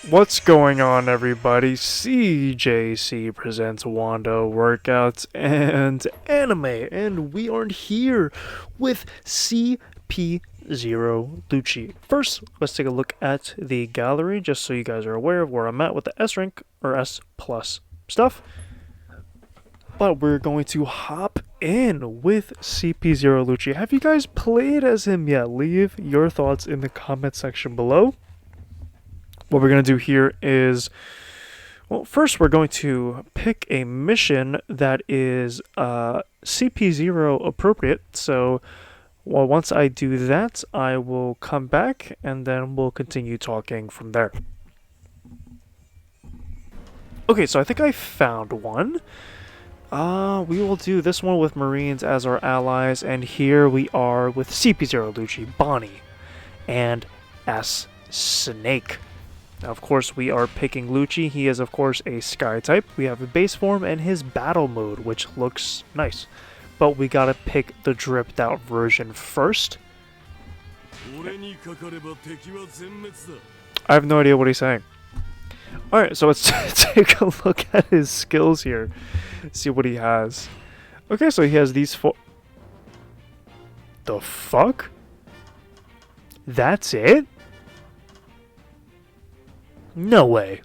What's going on, everybody? CJC presents WandA workouts and anime, and we are here with CP0 Lucci. First, let's take a look at the gallery, just so you guys are aware of where I'm at with the S rank or S plus stuff. But we're going to hop in with CP0 Lucci. Have you guys played as him yet? Leave your thoughts in the comment section below. What we're going to do here is, well, first we're going to pick a mission that is CP0 appropriate. So, well, once I do that, I will come back and then we'll continue talking from there. Okay, so I think I found one. We will do this one with Marines as our allies, and here we are with CP0 Lucci, Bonnie, and S Snake. Now, of course, we are picking Lucci. He is, of course, a Sky type. We have a base form and his battle mode, which looks nice. But we gotta pick the dripped out version first. I have no idea what he's saying. Alright, so let's take a look at his skills here. See what he has. Okay, so he has these four. The fuck? That's it? No way.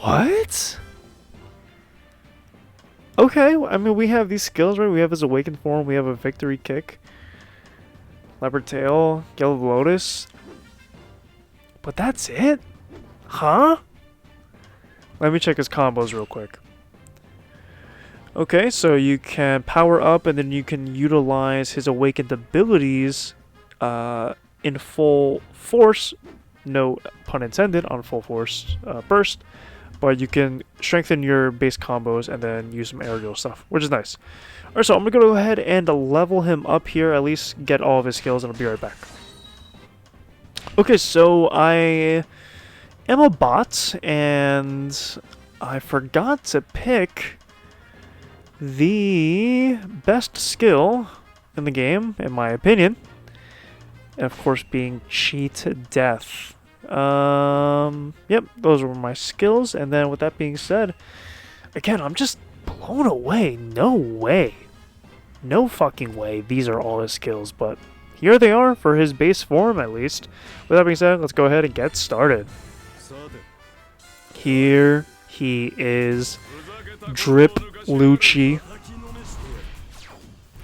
What? Okay, I mean, we have these skills, right? We have his awakened form, we have a victory kick, leopard tail, yellow lotus. But that's it? Huh? Let me check his combos real quick. Okay, so you can power up and then you can utilize his awakened abilities in full force, no pun intended on full force burst, but you can strengthen your base combos and then use some aerial stuff, which is nice. Alright, so I'm going to go ahead and level him up here, at least get all of his skills, and I'll be right back. Okay, so I am a bot, and I forgot to pick the best skill in the game, in my opinion. And of course, being cheat death. Yep, those were my skills. And then with that being said, again, I'm just blown away. No way. No fucking way. These are all his skills, but here they are for his base form, at least. With that being said, let's go ahead and get started. Here he is. Drip Lucci.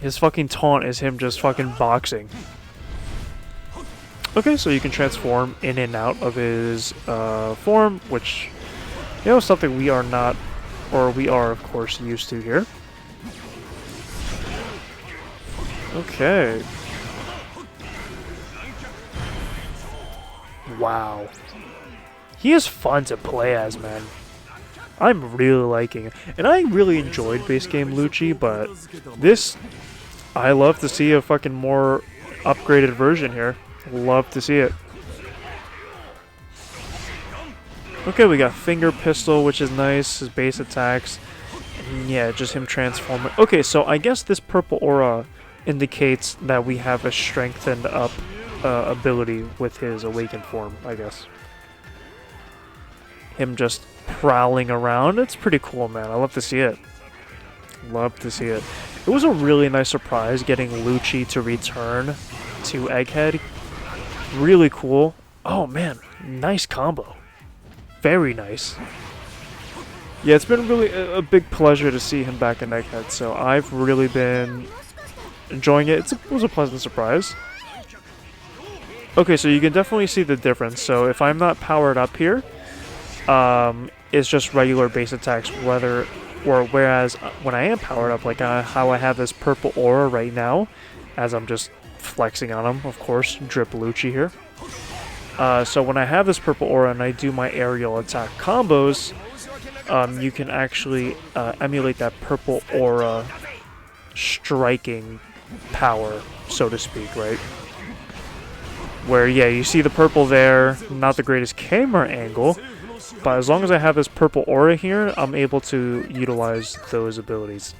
His fucking taunt is him just fucking boxing. Okay, so you can transform in and out of his form, which, you know, something we are not, or we are, of course, used to here. Okay. Wow. He is fun to play as, man. I'm really liking it. And I really enjoyed base game Lucci, but this, I love to see a fucking more upgraded version here. Love to see it. Okay, we got finger pistol, which is nice. His base attacks. And yeah, just him transforming. Okay, so I guess this purple aura indicates that we have a strengthened up ability with his awakened form, I guess. Him just prowling around. It's pretty cool, man. I love to see it. Love to see it. It was a really nice surprise getting Lucci to return to Egghead. Really cool. Oh man, nice combo. Very nice. Yeah, it's been really a big pleasure to see him back in Egghead, so I've really been enjoying it. It was a pleasant surprise. Okay, so you can definitely see the difference. So if I'm not powered up here, it's just regular base attacks, whereas when I am powered up, like how I have this purple aura right now, as I'm just flexing on him, of course, Drip Lucci here. So when I have this purple aura and I do my aerial attack combos, you can actually emulate that purple aura striking power, so to speak, right? Where, yeah, you see the purple there, not the greatest camera angle, but as long as I have this purple aura here, I'm able to utilize those abilities.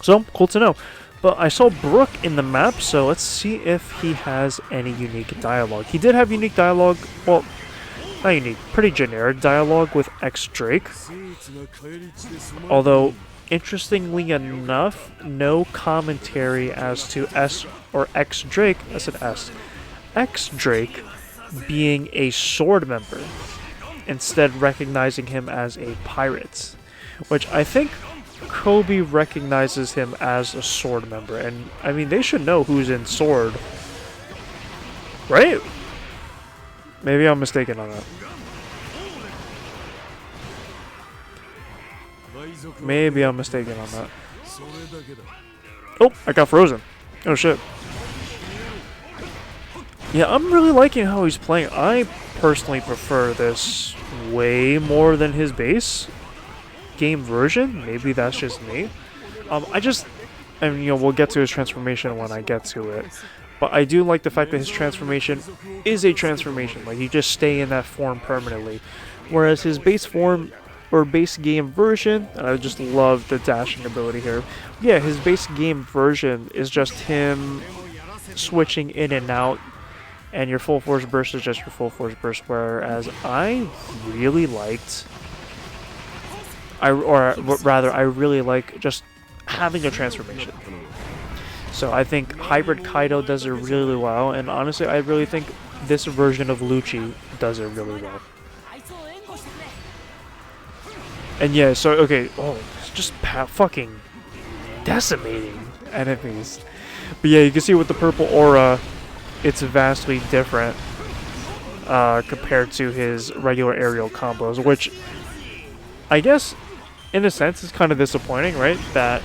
So, cool to know. But I saw Brook in the map, so let's see if he has any unique dialogue. He did have unique dialogue, well, not unique, pretty generic dialogue with X Drake. Although, interestingly enough, no commentary as to S or X Drake, I said S, X Drake being a sword member, instead recognizing him as a pirate, which I think Kobe recognizes him as a sword member, and I mean they should know who's in sword, right? Maybe I'm mistaken on that. Maybe I'm mistaken on that. Oh, I got frozen. Oh shit. Yeah, I'm really liking how he's playing. I personally prefer this way more than his base game version. Maybe that's just me. And you know, we'll get to his transformation when I get to it. But I do like the fact that his transformation is a transformation. Like, you just stay in that form permanently. Whereas his base form, or base game version, and I just love the dashing ability here. Yeah, his base game version is just him switching in and out, and your full force burst is just your full force burst. Whereas I really liked, I really like just having a transformation. So I think Hybrid Kaido does it really well, and honestly, I really think this version of Lucci does it really well. And yeah, so okay, oh, it's just fucking decimating enemies. But yeah, you can see with the purple aura, it's vastly different compared to his regular aerial combos, which I guess in a sense is kind of disappointing, right? That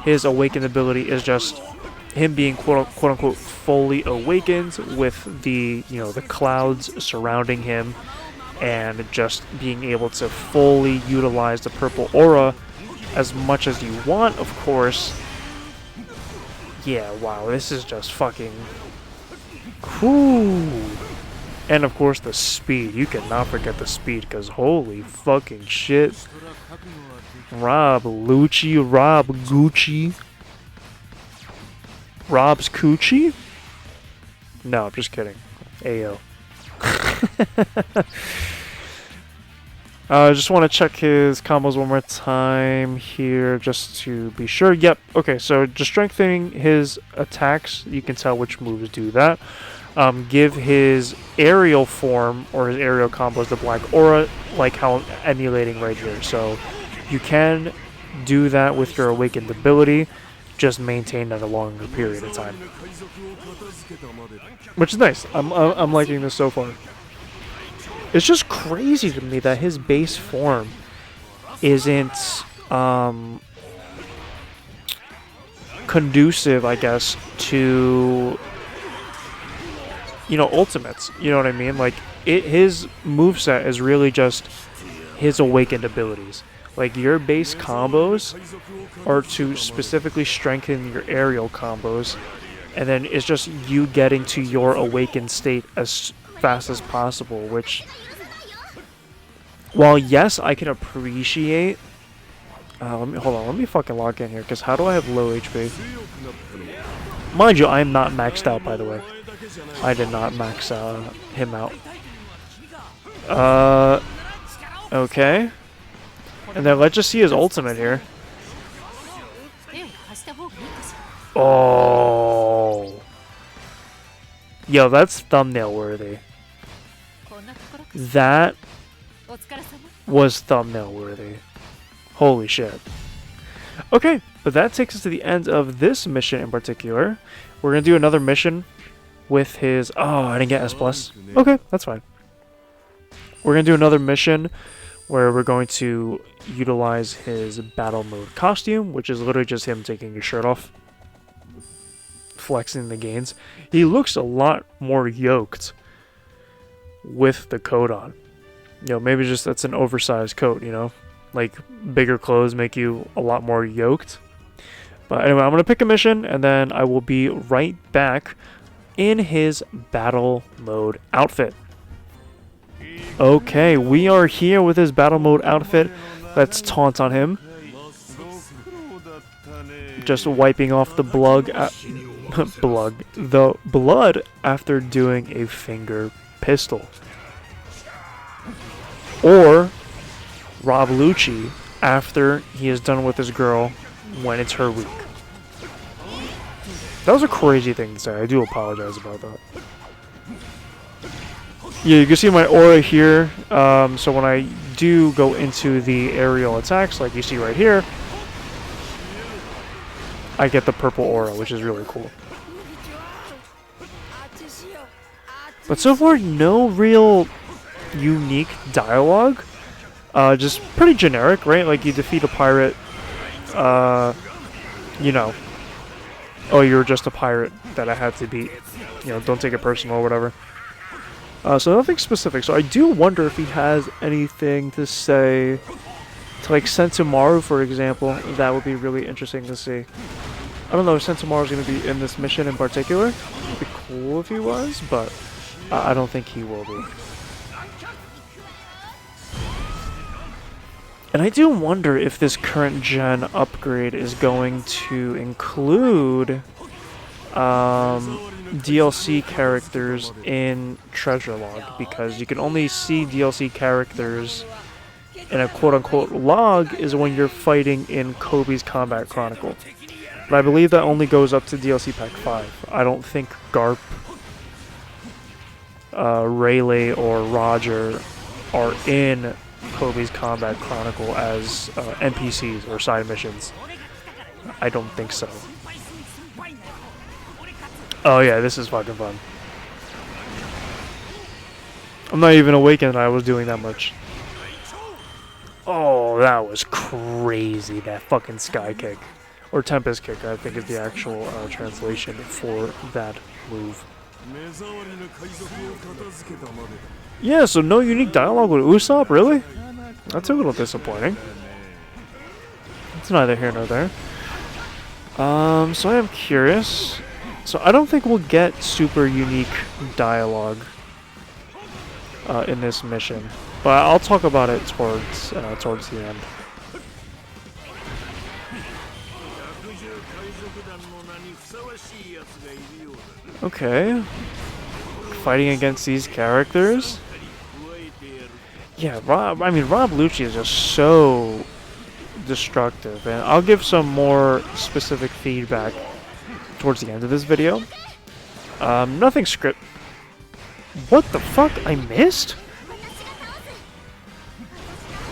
his awakened ability is just him being quote unquote fully awakened with the, you know, the clouds surrounding him, and just being able to fully utilize the purple aura as much as you want, of course. Yeah, wow, this is just fucking cool. And of course the speed. You cannot forget the speed, because holy fucking shit. Rob Lucci, Rob Gucci. Rob's Coochie? No, I'm just kidding. Ayo. I just want to check his combos one more time here, just to be sure. Yep, okay, so just strengthening his attacks, you can tell which moves do that. Give his aerial form, or his aerial combos, the black aura, like how I'm emulating right here. So you can do that with your awakened ability, just maintained at a longer period of time, which is nice. I'm liking this so far. It's just crazy to me that his base form isn't conducive, I guess, to, you know, ultimates. You know what I mean? Like, his moveset is really just his awakened abilities. Like, your base combos are to specifically strengthen your aerial combos, and then it's just you getting to your awakened state as fast as possible, which, while yes, I can appreciate. Hold on, let me fucking log in here, because how do I have low HP? Mind you, I am not maxed out, by the way. I did not max him out. Okay. And then let's just see his ultimate here. Oh. Yo, that's thumbnail worthy. That was thumbnail worthy. Holy shit. Okay, but that takes us to the end of this mission in particular. We're going to do another mission with his... Oh, I didn't get S+. Okay, that's fine. We're going to do another mission where we're going to utilize his battle mode costume, which is literally just him taking his shirt off, flexing the gains. He looks a lot more yoked with the coat on. You know, maybe just that's an oversized coat, you know? Like, bigger clothes make you a lot more yoked. But anyway, I'm going to pick a mission, and then I will be right back in his battle mode outfit. Okay, we are here with his battle mode outfit. Let's taunt on him. just wiping off the the blood after doing a finger pistol. Or Rob Lucci after he is done with his girl when it's her week. That was a crazy thing to say. I do apologize about that. Yeah, you can see my aura here. So when I do go into the aerial attacks, like you see right here, I get the purple aura, which is really cool. But so far, no real unique dialogue. Just pretty generic, right? Like you defeat a pirate, you know, oh, you're just a pirate that I had to beat. You know, don't take it personal or whatever. So nothing specific. So I do wonder if he has anything to say to like Sentomaru, for example. That would be really interesting to see. I don't know if Sentomaru's going to be in this mission in particular. It'd be cool if he was, but I don't think he will be. And I do wonder if this current gen upgrade is going to include DLC characters in Treasure Log, because you can only see DLC characters in a quote-unquote log is when you're fighting in Kobe's Combat Chronicle. But I believe that only goes up to DLC Pack 5. I don't think Garp, Rayleigh, or Roger are in Kobe's Combat Chronicle as NPCs or side missions. I don't think so. Oh yeah, this is fucking fun. I'm not even awakened I was doing that much. Oh, that was crazy, that fucking sky kick. Or Tempest kick, I think is the actual translation for that move. Yeah, so no unique dialogue with Usopp, really? That's a little disappointing. It's neither here nor there. So I am curious. So I don't think we'll get super unique dialogue in this mission, but I'll talk about it towards the end. Okay, fighting against these characters. Yeah, Rob Lucci is just so destructive, and I'll give some more specific feedback towards the end of this video. Nothing script. What the fuck? I missed?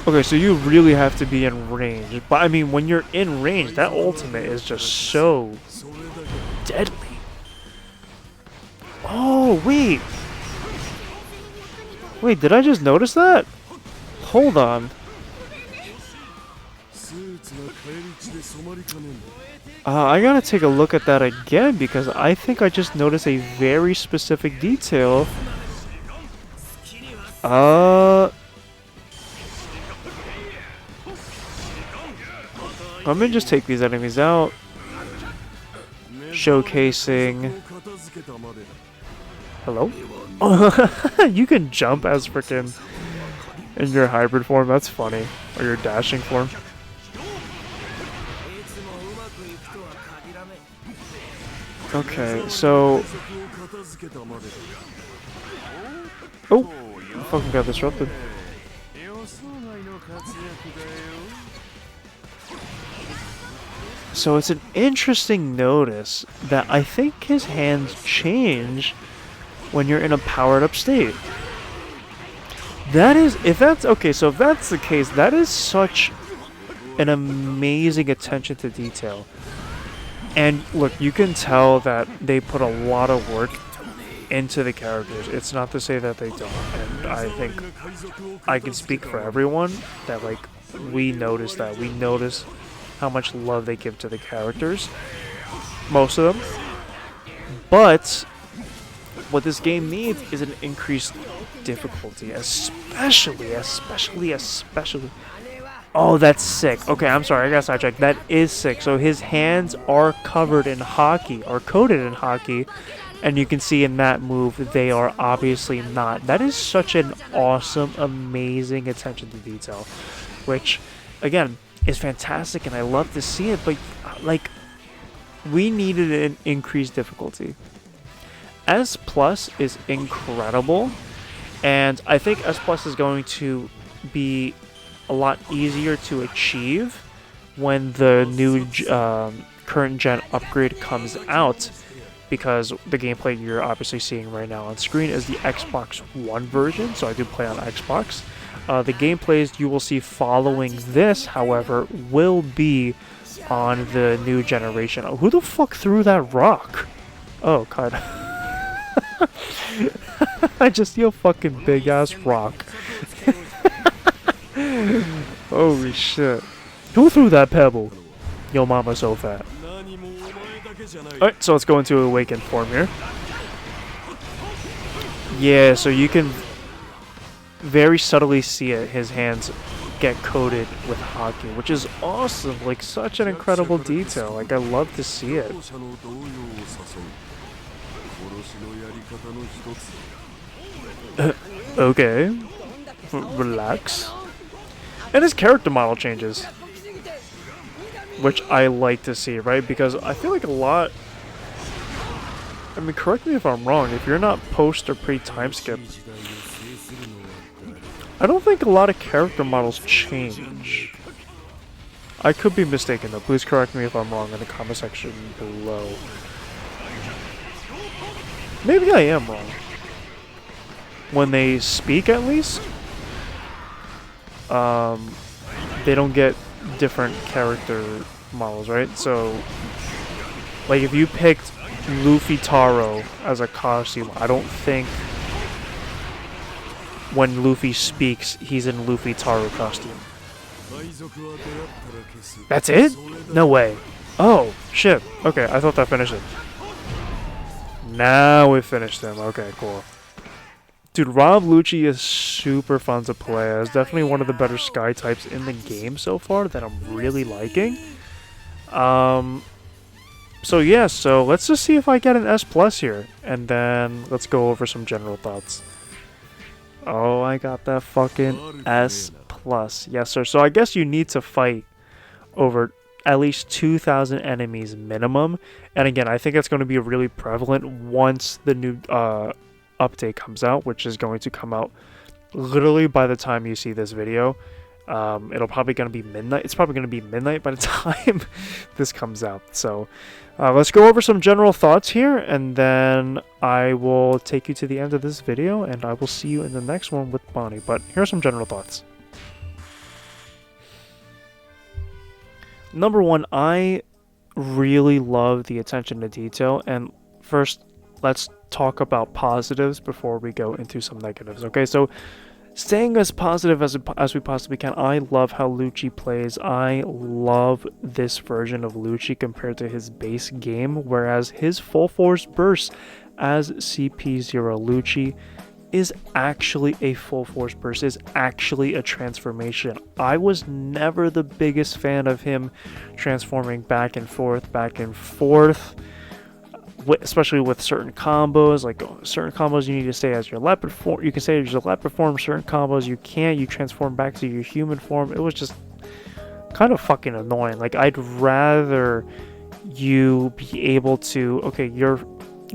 Okay, so you really have to be in range. But I mean, when you're in range, that ultimate is just so deadly. Oh, wait. Wait, did I just notice that? Hold on. I gotta take a look at that again, because I think I just noticed a very specific detail. Let me just take these enemies out. Showcasing. Hello? Oh, you can jump as frickin' in your hybrid form. That's funny. Or your dashing form. Okay, so... Oh! I fucking got disrupted. So it's an interesting notice that I think his hands change when you're in a powered up state. That is, if that's the case, that is such an amazing attention to detail. And look, you can tell that they put a lot of work into the characters. It's not to say that they don't. And I think I can speak for everyone that, like, we notice that. We notice how much love they give to the characters. Most of them. But what this game needs is an increased difficulty, especially. Oh, that's sick. Okay, I'm sorry, I got sidetracked. That is sick. So his hands are covered in hockey, or coated in hockey, and you can see in that move they are obviously not. That is such an awesome, amazing attention to detail, which, again, is fantastic, and I love to see it. But like, we needed an increased difficulty. S plus is incredible, and I think S plus is going to be a lot easier to achieve when the new current gen upgrade comes out, because the gameplay you're obviously seeing right now on screen is the Xbox One version, so I do play on Xbox. The gameplays you will see following this, however, will be on the new generation. Oh, who the fuck threw that rock? Oh, God. I just see a fucking big ass rock. Holy shit. Who threw that pebble? Yo mama's so fat. Alright, so let's go into awakened form here. Yeah, so you can very subtly see it, his hands get coated with hockey, which is awesome. Like, such an incredible detail. Like, I love to see it. Okay. Relax. And his character model changes, which I like to see, right? Because I feel like a lot... I mean, correct me if I'm wrong, if you're not post or pre-time skip, I don't think a lot of character models change. I could be mistaken though, please correct me if I'm wrong in the comment section below. Maybe I am wrong. When they speak, at least, they don't get different character models, right? So, like, if you picked Luffy Taro as a costume, I don't think when Luffy speaks, he's in Luffy Taro costume. That's it? No way. Oh, shit. Okay, I thought that finished it. Now we finished him. Okay, cool. Dude, Rob Lucci is super fun to play as. Definitely one of the better Sky types in the game so far that I'm really liking. So yeah, so let's just see if I get an S plus here, and then let's go over some general thoughts. Oh, I got that fucking S plus. Yes, sir. So I guess you need to fight over at least 2,000 enemies minimum. And again, I think it's going to be really prevalent once the new update comes out, which is going to come out literally by the time you see this video. It'll probably going to be midnight. It's probably going to be midnight by the time this comes out. So let's go over some general thoughts here, and then I will take you to the end of this video, and I will see you in the next one with Bonnie. But here are some general thoughts. Number one, I really love the attention to detail, and first, let's talk about positives before we go into some negatives. Okay, so staying as positive as we possibly can, I love how Lucci plays. I love this version of Lucci compared to his base game, whereas his full force burst as CP0 Lucci is actually a full force burst, is actually a transformation. I was never the biggest fan of him transforming back and forth, especially with certain combos. Like certain combos you need to stay as your leopard form. You can stay as your leopard form. Certain combos you can't. You transform back to your human form. It was just kind of fucking annoying. Like, I'd rather you be able to, okay, your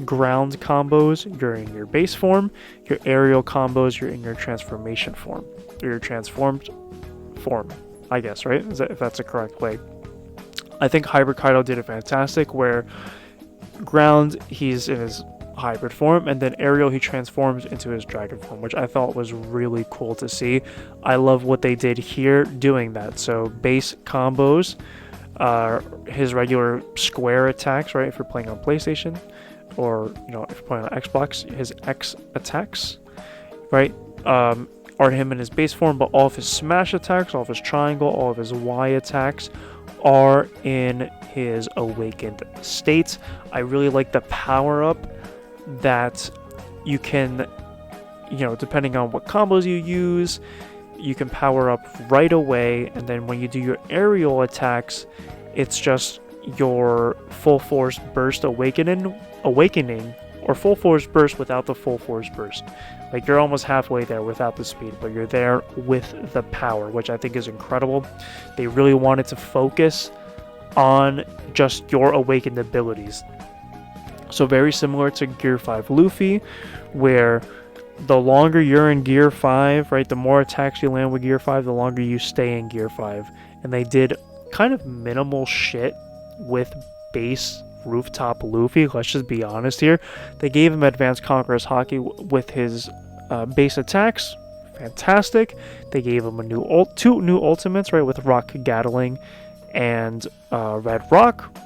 ground combos, you're in your base form. Your aerial combos, you're in your transformation form. Or your transformed form, I guess, right? If that's the correct way. I think Hybrid Kaido did it fantastic, where ground, he's in his hybrid form, and then aerial, he transforms into his dragon form, which I thought was really cool to see. I love what they did here doing that. So base combos, his regular square attacks, right, if you're playing on PlayStation, or, you know, if you're playing on Xbox, his X attacks, right, are him in his base form, but all of his smash attacks, all of his triangle, all of his Y attacks are in his awakened states. I really like the power up that you can, you know, depending on what combos you use, you can power up right away, and then when you do your aerial attacks, it's just your full force burst awakening, or full force burst without the full force burst. Like, you're almost halfway there without the speed, but you're there with the power, which I think is incredible. They really wanted to focus on just your awakened abilities. So very similar to Gear 5 Luffy, where the longer you're in Gear 5, right, the more attacks you land with Gear 5, the longer you stay in Gear 5. And they did kind of minimal shit with base Rooftop Luffy, let's just be honest here. They gave him Advanced Conqueror's Haki with his base attacks, fantastic. They gave him two new ultimates, right, with Rock Gatling and Red Rock,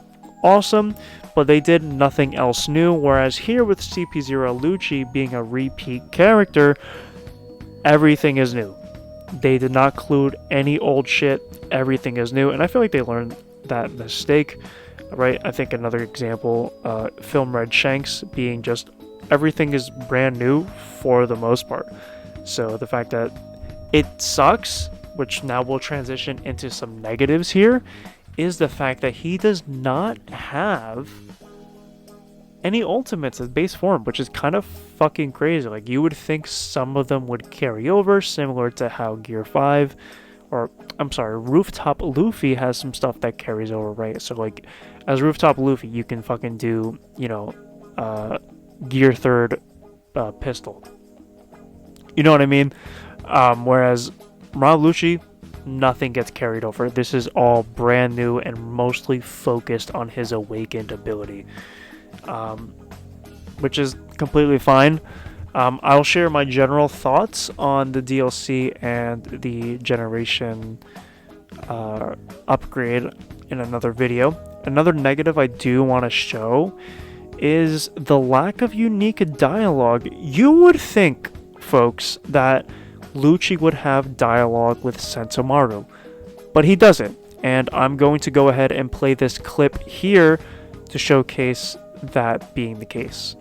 awesome. But they did nothing else new, whereas here with CP0 Lucci being a repeat character, everything is new. They did not include any old shit, everything is new, and I feel like they learned that mistake, right? I think another example, Film Red Shanks being just everything is brand new for the most part. So the fact that it sucks, which now will transition into some negatives here, is the fact that he does not have any ultimates as base form, which is kind of fucking crazy. Like, you would think some of them would carry over, similar to how Gear 5, or I'm sorry, Rooftop Luffy has some stuff that carries over, right? So like, as Rooftop Luffy, you can fucking do, you know, Gear 3rd pistol. You know what I mean? Whereas Ron Lucci, nothing gets carried over. This is all brand new and mostly focused on his awakened ability, which is completely fine. I'll share my general thoughts on the DLC and the generation upgrade in another video. Another negative I do want to show is the lack of unique dialogue. You would think, folks, that Lucci would have dialogue with Sentomaru, but he doesn't, and I'm going to go ahead and play this clip here to showcase that being the case.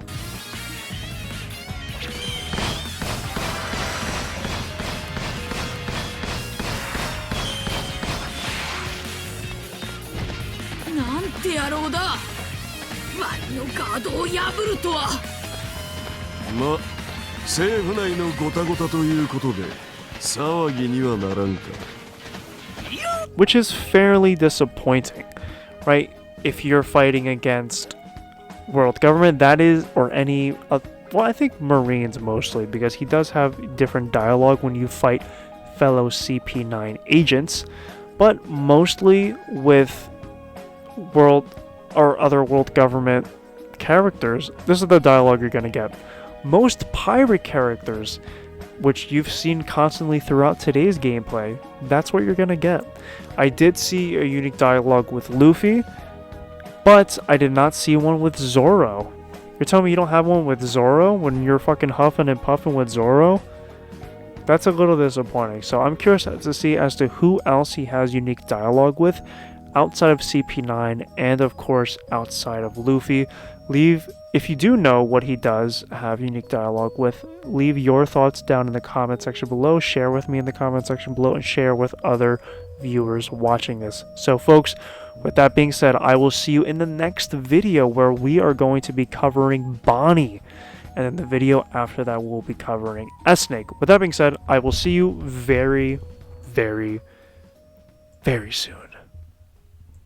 Which is fairly disappointing, right? If you're fighting against world government, that is, or any, well, I think Marines mostly, because he does have different dialogue when you fight fellow CP9 agents, but mostly with world or other world government characters, this is the dialogue you're going to get. Most pirate characters, which you've seen constantly throughout today's gameplay, that's what you're going to get. I did see a unique dialogue with Luffy, but I did not see one with Zoro. You're telling me you don't have one with Zoro when you're fucking huffing and puffing with Zoro? That's a little disappointing. So I'm curious to see as to who else he has unique dialogue with outside of CP9 and of course outside of Luffy. If you do know what he does have unique dialogue with, leave your thoughts down in the comment section below, share with me in the comment section below, and share with other viewers watching this. So folks, with that being said, I will see you in the next video where we are going to be covering Bonnie, and then the video after that we'll be covering S-Snake. With that being said, I will see you very, very, very soon.